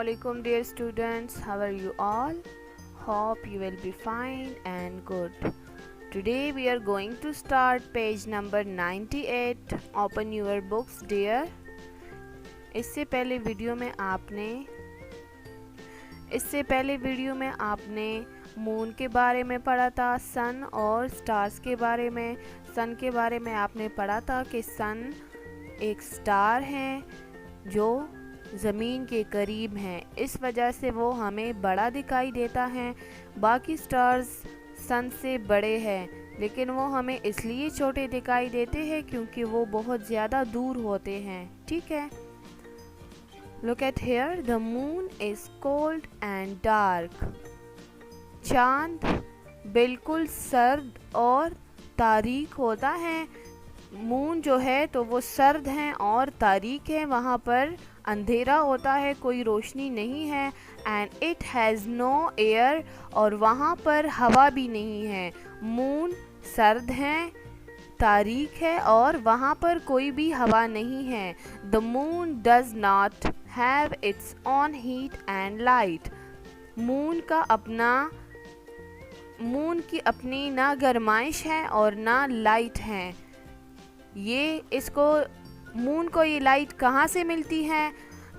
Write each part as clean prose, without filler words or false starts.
Assalamualaikum dear students, how are you all? Hope you will be fine and good. Today we are going to start page number 98. Open your books dear. इससे पहले video में आपने moon के बारे में पढ़ा था, सन और स्टार्स के बारे में। सन के बारे में आपने पढ़ा था कि सन एक स्टार है जो ज़मीन के करीब हैं, इस वजह से वो हमें बड़ा दिखाई देता है। बाकी स्टार्स सन से बड़े हैं, लेकिन वो हमें इसलिए छोटे दिखाई देते हैं क्योंकि वो बहुत ज़्यादा दूर होते हैं। ठीक है, Look at here, the moon is cold and dark. चांद बिल्कुल सर्द और तारीक होता है। मून जो है तो वो सर्द है और तारीक है, वहाँ पर अंधेरा होता है, कोई रोशनी नहीं है। And it has no air, और वहाँ पर हवा भी नहीं है। मून सर्द है, तारीक है और वहाँ पर कोई भी हवा नहीं है। The moon does not have it's on heat and light. Moon की अपनी ना गरमाइश है और ना लाइट है। मून को ये लाइट कहाँ से मिलती है?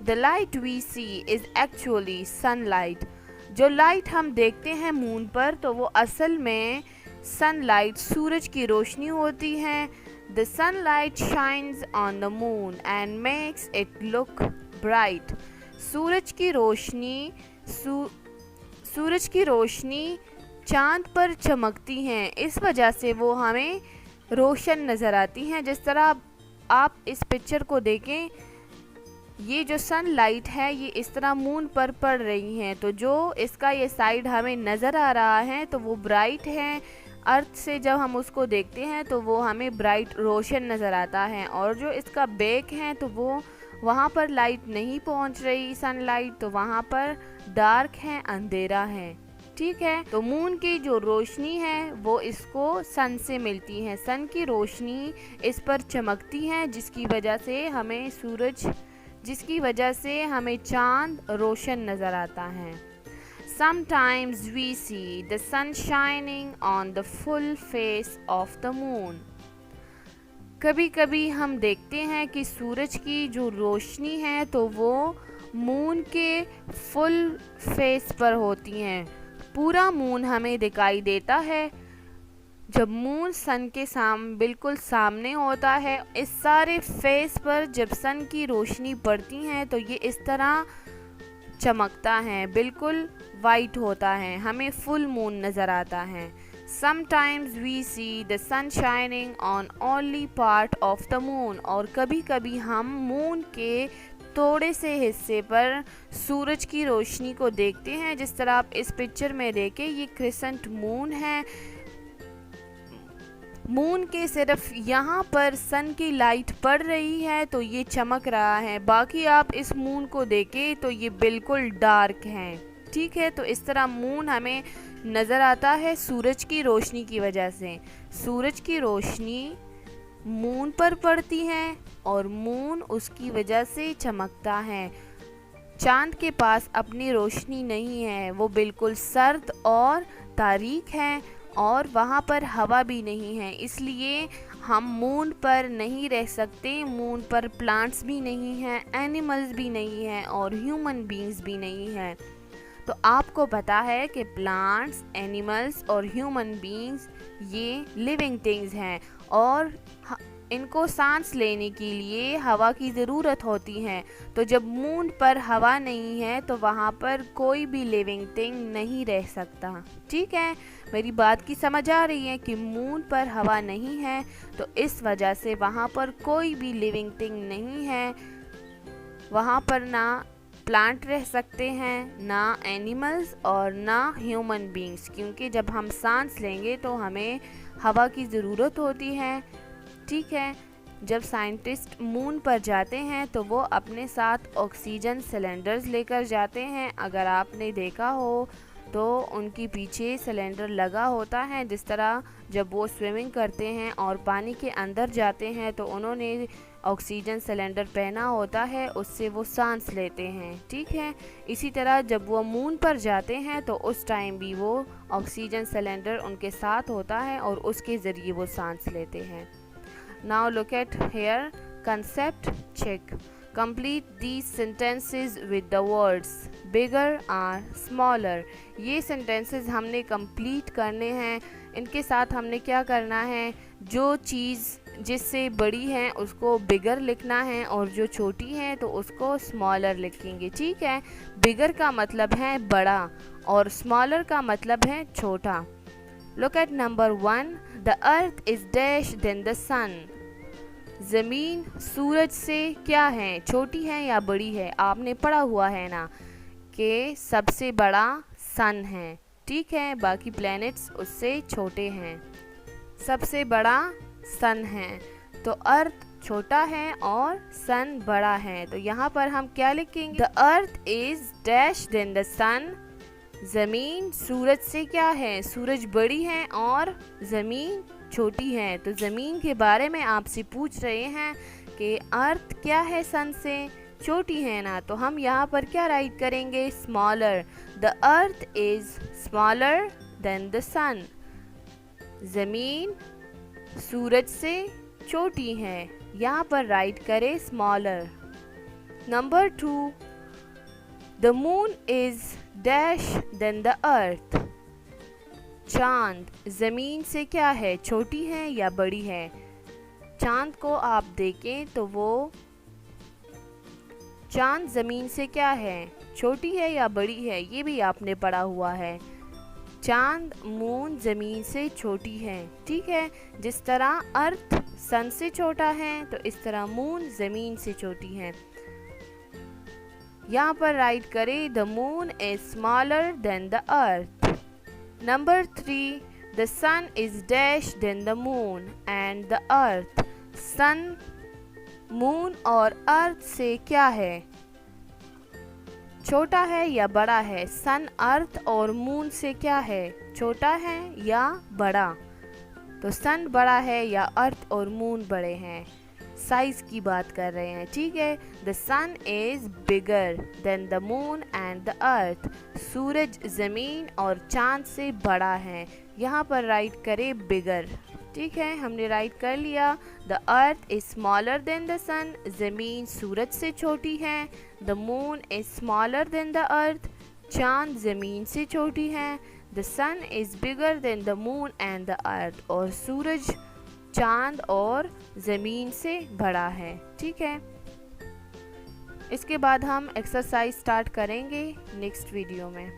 The light we see is actually sunlight. जो लाइट हम देखते हैं मून पर, तो वो असल में सनलाइट, सूरज की रोशनी होती है। The sunlight shines on the moon and makes it look bright. सूरज की रोशनी चांद पर चमकती हैं, इस वजह से वो हमें रोशन नज़र आती हैं। जिस तरह आप इस पिक्चर को देखें, ये जो सनलाइट है ये इस तरह मून पर पड़ रही है, तो जो इसका ये साइड हमें नज़र आ रहा है तो वो ब्राइट है। अर्थ से जब हम उसको देखते हैं तो वो हमें ब्राइट रोशन नज़र आता है, और जो इसका बैक है तो वो वहाँ पर लाइट नहीं पहुँच रही सनलाइट, तो वहाँ पर डार्क है, अंधेरा है। ठीक है, तो मून की जो रोशनी है वो इसको सन से मिलती है। सन की रोशनी इस पर चमकती है, जिसकी वजह से हमें चांद रोशन नज़र आता है। Sometimes we see the sun shining on the full face of the moon. कभी कभी हम देखते हैं कि सूरज की जो रोशनी है तो वो मून के फुल फेस पर होती हैं। पूरा मून हमें दिखाई देता है जब मून सन के बिल्कुल सामने होता है। इस सारे फेस पर जब सन की रोशनी पड़ती है तो ये इस तरह चमकता है, बिल्कुल वाइट होता है, हमें फुल मून नज़र आता है। Sometimes we see the sun shining on only part of the moon. और कभी कभी हम मून के थोड़े से हिस्से पर सूरज की रोशनी को देखते हैं। जिस तरह आप इस पिक्चर में देखें, ये क्रिसेंट मून है। मून के सिर्फ यहाँ पर सन की लाइट पड़ रही है तो ये चमक रहा है, बाकी आप इस मून को देखें तो ये बिल्कुल डार्क है। ठीक है, तो इस तरह मून हमें नज़र आता है सूरज की रोशनी की वजह से। सूरज की रोशनी मून पर पड़ती है और मून उसकी वजह से चमकता है। चांद के पास अपनी रोशनी नहीं है, वो बिल्कुल सर्द और तारीक है और वहाँ पर हवा भी नहीं है, इसलिए हम मून पर नहीं रह सकते। मून पर प्लांट्स भी नहीं हैं, एनिमल्स भी नहीं हैं और ह्यूमन बीइंग्स भी नहीं हैं। तो आपको पता है कि प्लांट्स, एनिमल्स और ह्यूमन बीइंग्स ये लिविंग थिंग्स हैं और इनको सांस लेने के लिए हवा की ज़रूरत होती है। तो जब मून पर हवा नहीं है तो वहाँ पर कोई भी लिविंग थिंग नहीं रह सकता। ठीक है, मेरी बात की समझ आ रही है कि मून पर हवा नहीं है तो इस वजह से वहाँ पर कोई भी लिविंग थिंग नहीं है। वहाँ पर ना प्लांट रह सकते हैं, ना एनिमल्स और ना ह्यूमन बीइंग्स, क्योंकि जब हम सांस लेंगे तो हमें हवा की ज़रूरत होती है। ठीक है, जब साइंटिस्ट मून पर जाते हैं तो वो अपने साथ ऑक्सीजन सिलेंडर्स लेकर जाते हैं। अगर आपने देखा हो तो उनके पीछे सिलेंडर लगा होता है। जिस तरह जब वो स्विमिंग करते हैं और पानी के अंदर जाते हैं तो उन्होंने ऑक्सीजन सिलेंडर पहना होता है, उससे वो सांस लेते हैं। ठीक है, इसी तरह जब वो मून पर जाते हैं तो उस टाइम भी वो ऑक्सीजन सिलेंडर उनके साथ होता है और उसके ज़रिए वो सांस लेते हैं। Now look at here concept check. Complete these sentences with the words bigger or smaller. ये sentences हमने complete करने हैं। इनके साथ हमने क्या करना है, जो चीज़ जिससे बड़ी है उसको bigger लिखना है और जो छोटी है तो उसको smaller लिखेंगे। ठीक है, bigger का मतलब है बड़ा और smaller का मतलब है छोटा। Look at number 1. The earth is dash than the sun. ज़मीन सूरज से क्या है, छोटी है या बड़ी है? आपने पढ़ा हुआ है ना कि सबसे बड़ा सन है। ठीक है, बाकी प्लैनेट्स उससे छोटे हैं। सबसे बड़ा सन है, तो अर्थ छोटा है और सन बड़ा है। तो यहाँ पर हम क्या लिखेंगे? The earth is dash than the sun. ज़मीन सूरज से क्या है, सूरज बड़ी है और ज़मीन छोटी है। तो ज़मीन के बारे में आपसे पूछ रहे हैं कि अर्थ क्या है, सन से छोटी है ना, तो हम यहाँ पर क्या राइट करेंगे? Smaller. The earth is smaller than the sun. ज़मीन सूरज से छोटी है, यहाँ पर राइट करें smaller. Number 2. The moon is dash than the earth. चांद ज़मीन से क्या है, छोटी है या बड़ी है? चांद को आप देखें तो वो चांद ज़मीन से क्या है, छोटी है या बड़ी है? ये भी आपने पढ़ा हुआ है। चांद मून ज़मीन से छोटी है। ठीक है, जिस तरह अर्थ सन से छोटा है तो इस तरह मून ज़मीन से छोटी है। यहाँ पर राइट करें the moon is smaller than the earth. Number 3. The sun is dash than the moon and the earth. Sun, moon और earth से क्या है, छोटा है या बड़ा है? सन अर्थ और मून से क्या है, छोटा है या बड़ा? तो सन बड़ा है या अर्थ और मून बड़े हैं? साइज की बात कर रहे हैं। ठीक है, the sun is bigger than the moon and the earth. सूरज ज़मीन और चांद से बड़ा है, यहाँ पर राइट करें बिगर। ठीक है, हमने राइट कर लिया। The earth is smaller than the sun. ज़मीन सूरज से छोटी है। The moon is smaller than the earth. चांद ज़मीन से छोटी है। The sun is bigger than the moon and the earth. और सूरज चांद और ज़मीन से बड़ा है। ठीक है, इसके बाद हम एक्सरसाइज स्टार्ट करेंगे नेक्स्ट वीडियो में।